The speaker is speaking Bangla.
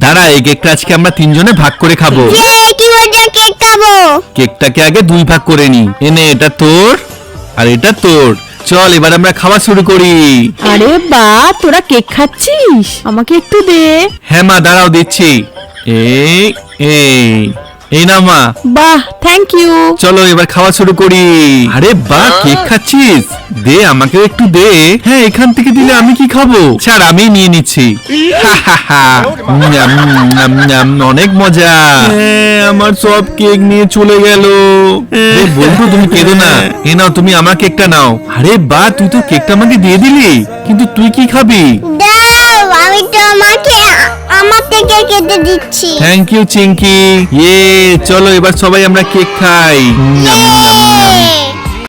দাঁড়া, এই কেকটা আজকে আমরা তিনজনে ভাগ করে খাবো। কি মজা, কেক খাবো। কেকটাকে আগে দুই ভাগ করে নি। এনে এটা তোর আর এটা তোর। চল এবার আমরা খাওয়া শুরু করি। আরে বাহ, তোরা কেক খাচ্ছিস? আমাকে একটু দে। হ্যাঁ মা, দাঁড়াও দিচ্ছি। এই এই এই না মা। বাহ, থ্যাংক ইউ। চলো এবার খাওয়া শুরু করি। আরে বাহ, কেক খাচ্ছিস? দে, আমাকে একটু দে। হ্যাঁ, এখান থেকে দিলে আমি কি খাবো? ছাড়, আমি নিয়ে নিচ্ছি। অনেক মজা। আমার সব কেক নিয়ে চলে গেল। বন্ধু, তুমি কেঁদো না। এ নাও, তুমি আমার কেকটা নাও। আরে বাহ, তুই তো কেকটা আমাকে দিয়ে দিলি, কিন্তু তুই কি খাবি? দাও, আমি তো আমার থেকে কেটে দিচ্ছি। Thank you Chinki. চলো এবার সবাই আমরা কেক খাই।